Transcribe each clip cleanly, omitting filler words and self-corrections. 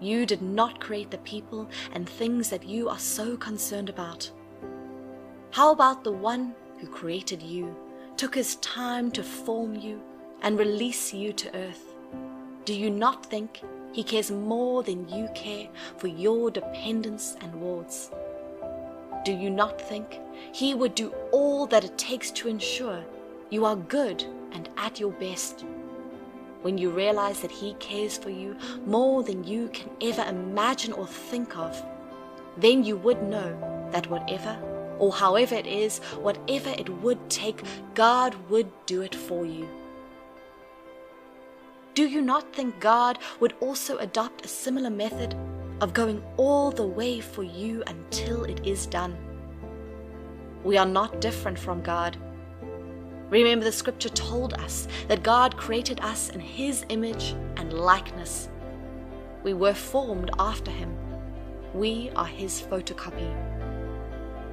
You did not create the people and things that you are so concerned about. How about the one who created you, took his time to form you and release you to earth? Do you not think he cares more than you care for your dependence and wards? Do you not think he would do all that it takes to ensure you are good and at your best? When you realize that he cares for you more than you can ever imagine or think of, then you would know that whatever or however it is, whatever it would take, God would do it for you. Do you not think God would also adopt a similar method of going all the way for you until it is done? We are not different from God. Remember, the scripture told us that God created us in his image and likeness. We were formed after him. We are his photocopy.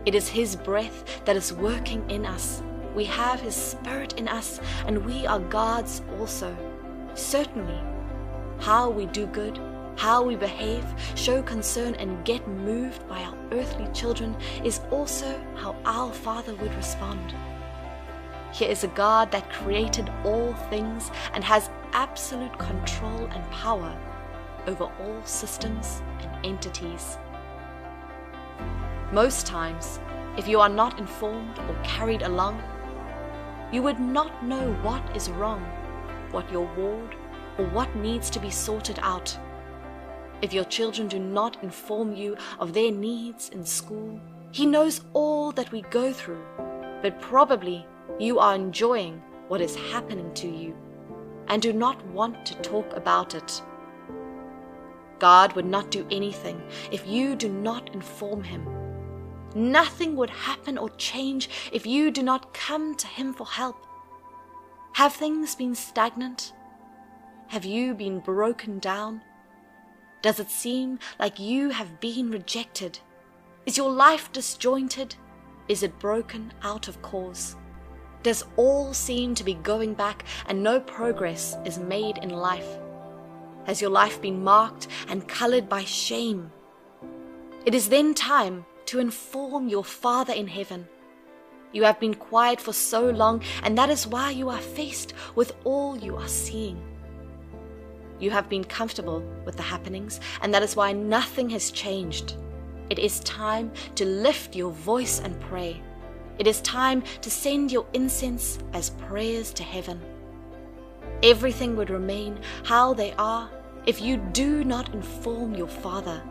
It is his breath that is working in us. We have his spirit in us, and we are God's also. Certainly, how we do good, how we behave, show concern, and get moved by our earthly children is also how our Father would respond. Here is a God that created all things and has absolute control and power over all systems and entities. Most times, if you are not informed or carried along, you would not know what is wrong, what your ward, or what needs to be sorted out. If your children do not inform you of their needs in school, he knows all that we go through, but probably you are enjoying what is happening to you and do not want to talk about it. God would not do anything if you do not inform him. Nothing would happen or change if you do not come to him for help. Have things been stagnant? Have you been broken down? Does it seem like you have been rejected? Is your life disjointed? Is it broken out of cause? Does all seem to be going back and no progress is made in life? Has your life been marked and colored by shame? It is then time to inform your Father in heaven. You have been quiet for so long, and that is why you are faced with all you are seeing. You have been comfortable with the happenings, and that is why nothing has changed. It is time to lift your voice and pray. It is time to send your incense as prayers to heaven. Everything would remain how they are if you do not inform your Father.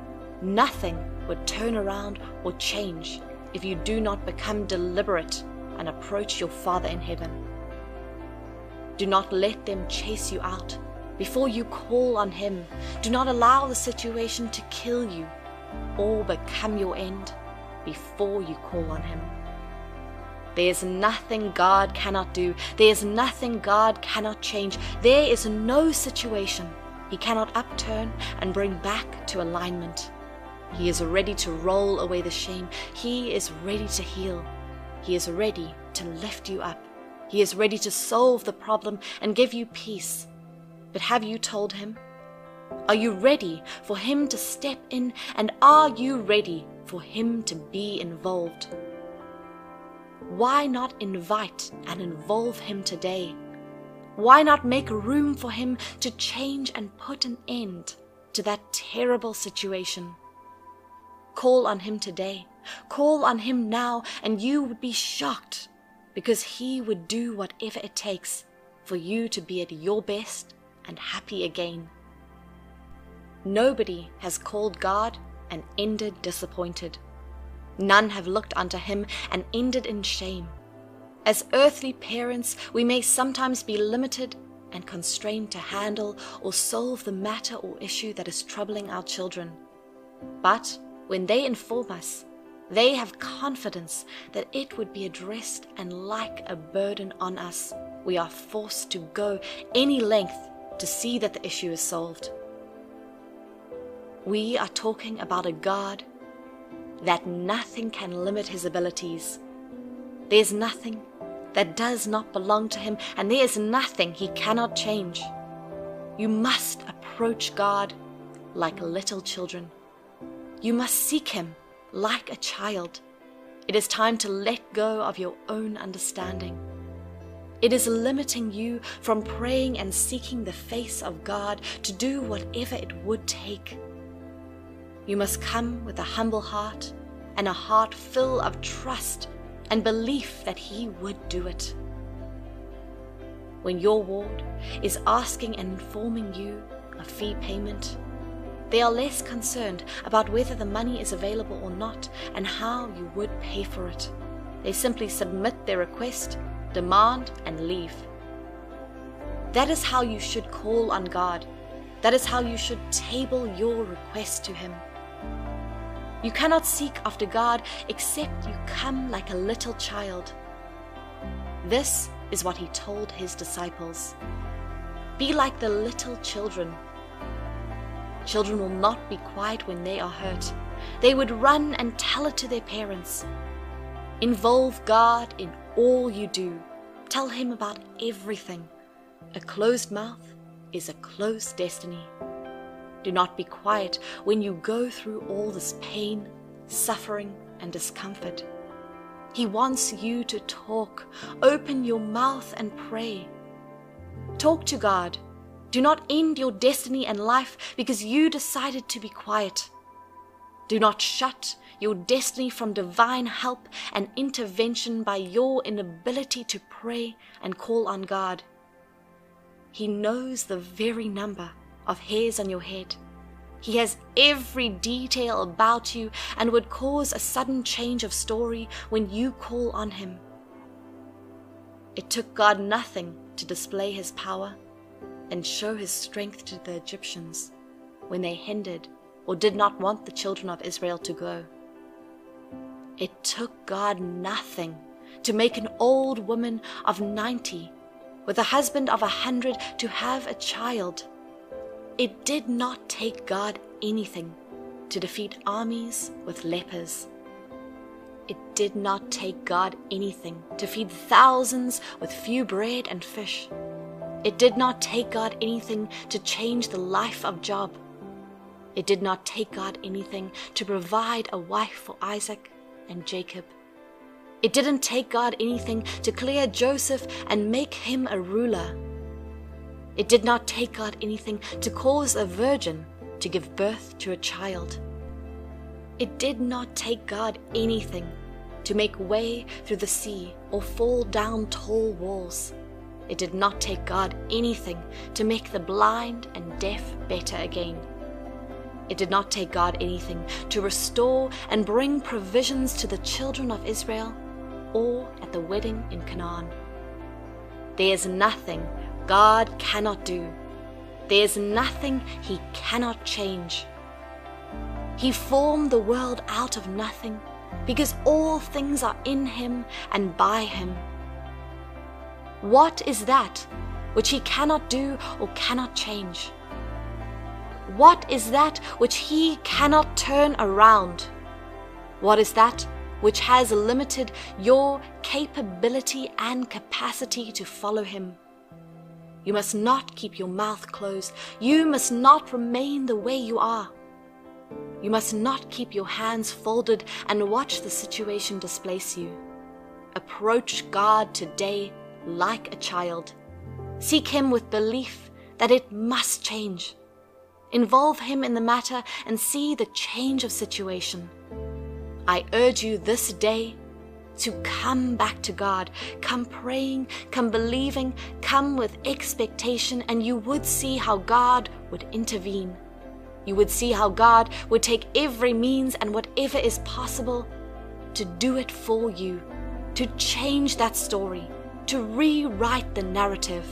Nothing would turn around or change if you do not become deliberate and approach your Father in heaven. Do not let them chase you out before you call on him. Do not allow the situation to kill you or become your end before you call on him. There is nothing God cannot do. There is nothing God cannot change. There is no situation he cannot upturn and bring back to alignment. He is ready to roll away the shame. He is ready to heal. He is ready to lift you up. He is ready to solve the problem and give you peace. But have you told him? Are you ready for him to step in, and are you ready for him to be involved? Why not invite and involve him today? Why not make room for him to change and put an end to that terrible situation? Call on him today. Call on him now, and you would be shocked, because he would do whatever it takes for you to be at your best and happy again. Nobody has called God and ended disappointed. None have looked unto him and ended in shame. As earthly parents, we may sometimes be limited and constrained to handle or solve the matter or issue that is troubling our children. But when they inform us, they have confidence that it would be addressed, and like a burden on us, we are forced to go any length to see that the issue is solved. We are talking about a God that nothing can limit his abilities. There's nothing that does not belong to him, and there is nothing he cannot change. You must approach God like little children. You must seek him like a child. It is time to let go of your own understanding. It is limiting you from praying and seeking the face of God to do whatever it would take. You must come with a humble heart and a heart full of trust and belief that he would do it. When your ward is asking and informing you of fee payment, they are less concerned about whether the money is available or not and how you would pay for it. They simply submit their request, demand, and leave. That is how you should call on God. That is how you should table your request to him. You cannot seek after God except you come like a little child. This is what he told his disciples. Be like the little children. Children will not be quiet when they are hurt. They would run and tell it to their parents. Involve God in all you do. Tell him about everything. A closed mouth is a closed destiny. Do not be quiet when you go through all this pain, suffering, and discomfort. He wants you to talk. Open your mouth and pray. Talk to God. Do not end your destiny and life because you decided to be quiet. Do not shut your destiny from divine help and intervention by your inability to pray and call on God. He knows the very number of hairs on your head. He has every detail about you and would cause a sudden change of story when you call on him. It took God nothing to display his power and show his strength to the Egyptians when they hindered or did not want the children of Israel to go. It took God nothing to make an old woman of 90 with a husband of 100 to have a child. It did not take God anything to defeat armies with lepers. It did not take God anything to feed thousands with few bread and fish. It did not take God anything to change the life of Job. It did not take God anything to provide a wife for Isaac and Jacob. It didn't take God anything to clear Joseph and make him a ruler. It did not take God anything to cause a virgin to give birth to a child. It did not take God anything to make way through the sea or fall down tall walls. It did not take God anything to make the blind and deaf better again. It did not take God anything to restore and bring provisions to the children of Israel or at the wedding in Canaan. There is nothing God cannot do. There is nothing he cannot change. He formed the world out of nothing because all things are in him and by him. What is that which he cannot do or cannot change? What is that which he cannot turn around? What is that which has limited your capability and capacity to follow him? You must not keep your mouth closed. You must not remain the way you are. You must not keep your hands folded and watch the situation displace you. Approach God today like a child. Seek him with belief that it must change. Involve him in the matter and see the change of situation. I urge you this day to come back to God. Come praying, come believing, come with expectation, and you would see how God would intervene. You would see how God would take every means and whatever is possible to do it for you, to change that story, to rewrite the narrative.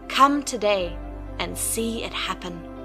Come today and see it happen.